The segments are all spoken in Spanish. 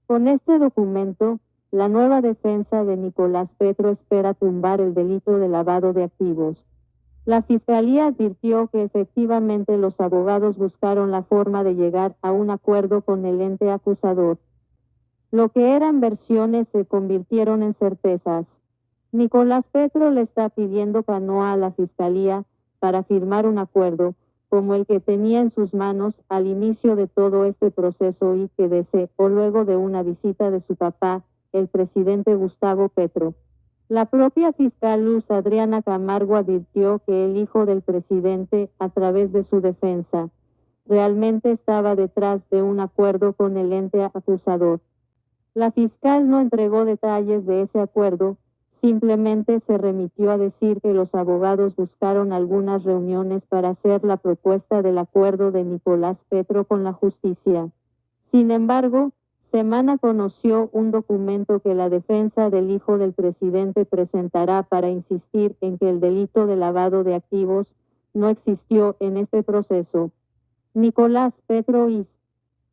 Con este documento, la nueva defensa de Nicolás Petro espera tumbar el delito de lavado de activos. La Fiscalía advirtió que efectivamente los abogados buscaron la forma de llegar a un acuerdo con el ente acusador. Lo que eran versiones se convirtieron en certezas. Nicolás Petro le está pidiendo canoa a la Fiscalía para firmar un acuerdo, como el que tenía en sus manos al inicio de todo este proceso y que deseó luego de una visita de su papá, el presidente Gustavo Petro. La propia fiscal Luz Adriana Camargo advirtió que el hijo del presidente, a través de su defensa, realmente estaba detrás de un acuerdo con el ente acusador. La fiscal no entregó detalles de ese acuerdo, simplemente se remitió a decir que los abogados buscaron algunas reuniones para hacer la propuesta del acuerdo de Nicolás Petro con la justicia. Sin embargo, Semana conoció un documento que la defensa del hijo del presidente presentará para insistir en que el delito de lavado de activos no existió en este proceso. Nicolás Petro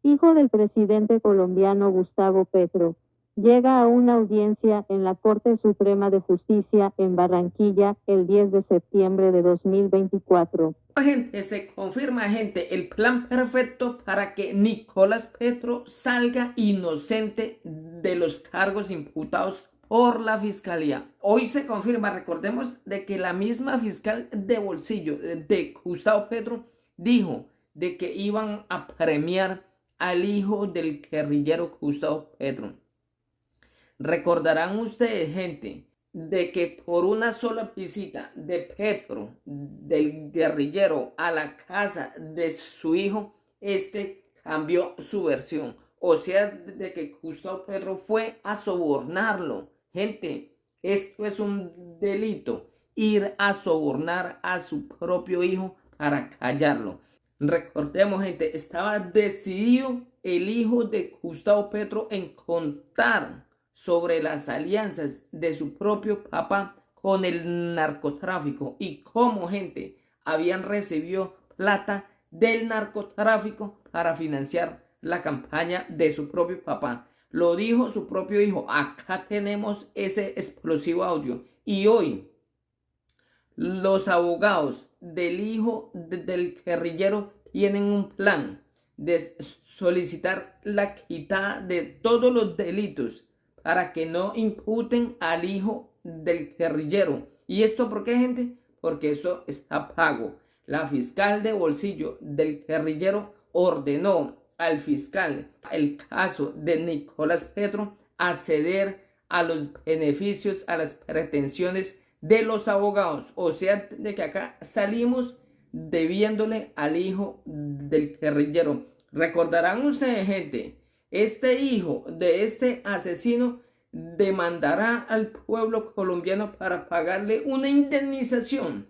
hijo del presidente colombiano Gustavo Petro, llega a una audiencia en la Corte Suprema de Justicia en Barranquilla el 10 de septiembre de 2024. Gente, se confirma, gente, el plan perfecto para que Nicolás Petro salga inocente de los cargos imputados por la fiscalía. Hoy se confirma, recordemos de que la misma fiscal de bolsillo de Gustavo Petro dijo de que iban a premiar al hijo del guerrillero Gustavo Petro. Recordarán ustedes, gente, de que por una sola visita de Petro, del guerrillero, a la casa de su hijo, cambió su versión. O sea, de que Gustavo Petro fue a sobornarlo. Gente, esto es un delito, ir a sobornar a su propio hijo para callarlo. Recordemos, gente, estaba decidido el hijo de Gustavo Petro en contar sobre las alianzas de su propio papá con el narcotráfico y cómo, gente, habían recibido plata del narcotráfico para financiar la campaña de su propio papá. Lo dijo su propio hijo. Acá tenemos ese explosivo audio. Y hoy los abogados del hijo del guerrillero tienen un plan de solicitar la quitada de todos los delitos para que no imputen al hijo del guerrillero. ¿Y esto por qué, gente? Porque esto está pago. La fiscal de bolsillo del guerrillero ordenó al fiscal el caso de Nicolás Petro a ceder a los beneficios, a las pretensiones de los abogados. O sea, de que acá salimos debiéndole al hijo del guerrillero. Recordarán ustedes, gente, este hijo de este asesino demandará al pueblo colombiano para pagarle una indemnización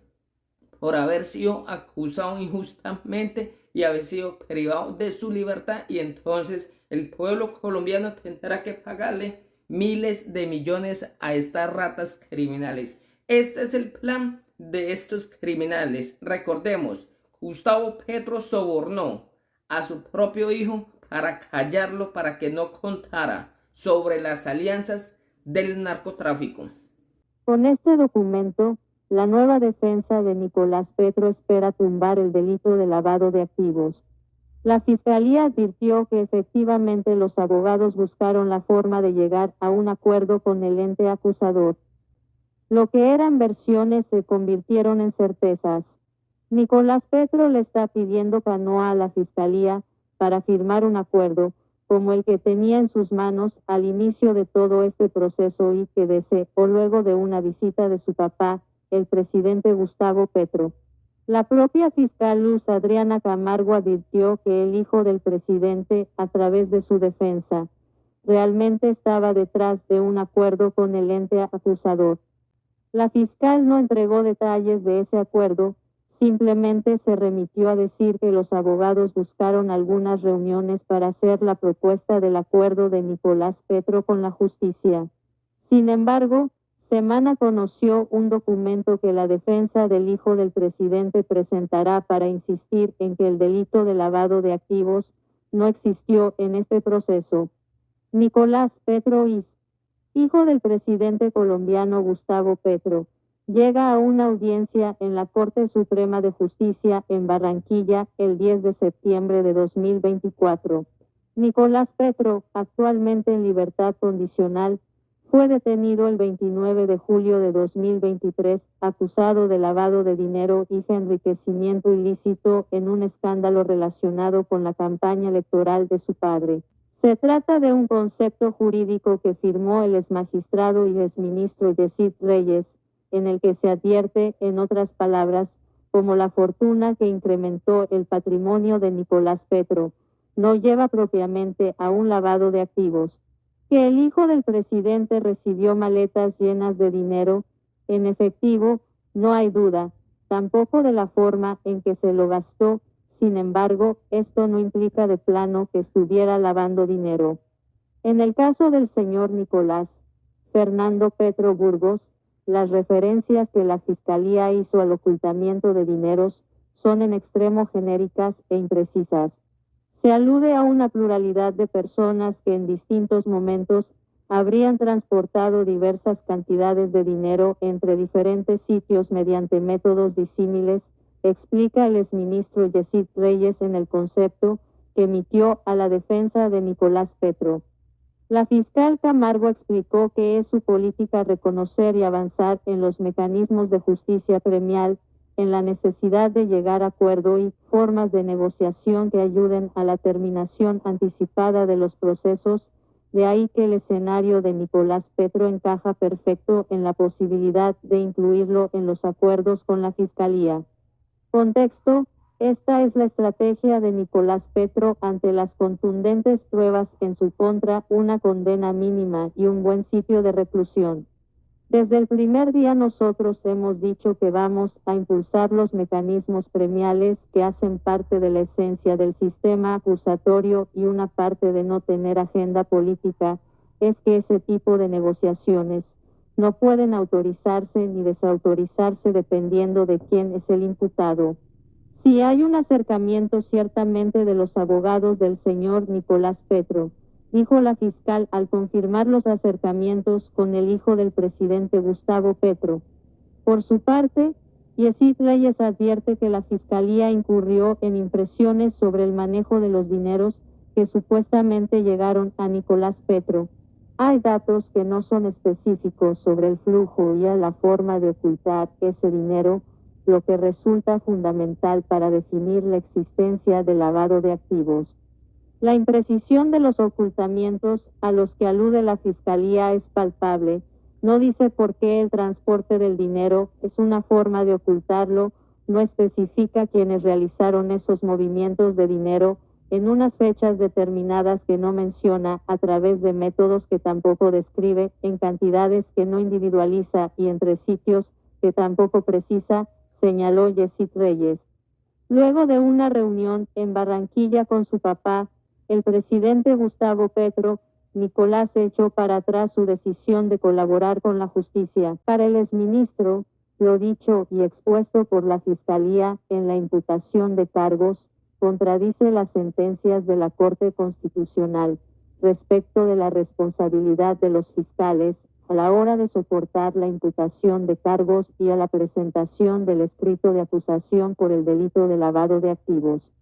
por haber sido acusado injustamente y haber sido privado de su libertad, y entonces el pueblo colombiano tendrá que pagarle miles de millones a estas ratas criminales. Este es el plan de estos criminales. Recordemos, Gustavo Petro sobornó a su propio hijo para callarlo, para que no contara sobre las alianzas del narcotráfico. Con este documento, la nueva defensa de Nicolás Petro espera tumbar el delito de lavado de activos. La Fiscalía advirtió que efectivamente los abogados buscaron la forma de llegar a un acuerdo con el ente acusador. Lo que eran versiones se convirtieron en certezas. Nicolás Petro le está pidiendo canoa a la Fiscalía para firmar un acuerdo, como el que tenía en sus manos al inicio de todo este proceso y que deseó luego de una visita de su papá, el presidente Gustavo Petro. La propia fiscal Luz Adriana Camargo advirtió que el hijo del presidente, a través de su defensa, realmente estaba detrás de un acuerdo con el ente acusador. La fiscal no entregó detalles de ese acuerdo, simplemente se remitió a decir que los abogados buscaron algunas reuniones para hacer la propuesta del acuerdo de Nicolás Petro con la justicia. Sin embargo, Semana conoció un documento que la defensa del hijo del presidente presentará para insistir en que el delito de lavado de activos no existió en este proceso. Nicolás Petro Is, hijo del presidente colombiano Gustavo Petro, llega a una audiencia en la Corte Suprema de Justicia en Barranquilla el 10 de septiembre de 2024. Nicolás Petro, actualmente en libertad condicional, fue detenido el 29 de julio de 2023, acusado de lavado de dinero y enriquecimiento ilícito en un escándalo relacionado con la campaña electoral de su padre. Se trata de un concepto jurídico que firmó el exmagistrado y exministro Yesid Reyes, en el que se advierte, en otras palabras, como la fortuna que incrementó el patrimonio de Nicolás Petro, no lleva propiamente a un lavado de activos. Que el hijo del presidente recibió maletas llenas de dinero, en efectivo, no hay duda, tampoco de la forma en que se lo gastó. Sin embargo, esto no implica de plano que estuviera lavando dinero. En el caso del señor Nicolás Fernando Petro Burgos, las referencias que la Fiscalía hizo al ocultamiento de dineros son en extremo genéricas e imprecisas. Se alude a una pluralidad de personas que en distintos momentos habrían transportado diversas cantidades de dinero entre diferentes sitios mediante métodos disímiles, explica el exministro Yesid Reyes en el concepto que emitió a la defensa de Nicolás Petro. La fiscal Camargo explicó que es su política reconocer y avanzar en los mecanismos de justicia premial, en la necesidad de llegar a acuerdo y formas de negociación que ayuden a la terminación anticipada de los procesos. De ahí que el escenario de Nicolás Petro encaja perfecto en la posibilidad de incluirlo en los acuerdos con la Fiscalía. Contexto: esta es la estrategia de Nicolás Petro ante las contundentes pruebas en su contra, una condena mínima y un buen sitio de reclusión. Desde el primer día nosotros hemos dicho que vamos a impulsar los mecanismos premiales que hacen parte de la esencia del sistema acusatorio, y una parte de no tener agenda política es que ese tipo de negociaciones no pueden autorizarse ni desautorizarse dependiendo de quién es el imputado. Si hay un acercamiento ciertamente de los abogados del señor Nicolás Petro, dijo la fiscal al confirmar los acercamientos con el hijo del presidente Gustavo Petro. Por su parte, Yesid Reyes advierte que la Fiscalía incurrió en impresiones sobre el manejo de los dineros que supuestamente llegaron a Nicolás Petro. Hay datos que no son específicos sobre el flujo y la forma de ocultar ese dinero, lo que resulta fundamental para definir la existencia del lavado de activos. La imprecisión de los ocultamientos a los que alude la Fiscalía es palpable. No dice por qué el transporte del dinero es una forma de ocultarlo, no especifica quiénes realizaron esos movimientos de dinero en unas fechas determinadas que no menciona, a través de métodos que tampoco describe, en cantidades que no individualiza y entre sitios que tampoco precisa, señaló Yesid Reyes. Luego de una reunión en Barranquilla con su papá, el presidente Gustavo Petro, Nicolás echó para atrás su decisión de colaborar con la justicia. Para el exministro, lo dicho y expuesto por la Fiscalía en la imputación de cargos contradice las sentencias de la Corte Constitucional respecto de la responsabilidad de los fiscales a la hora de soportar la imputación de cargos y a la presentación del escrito de acusación por el delito de lavado de activos.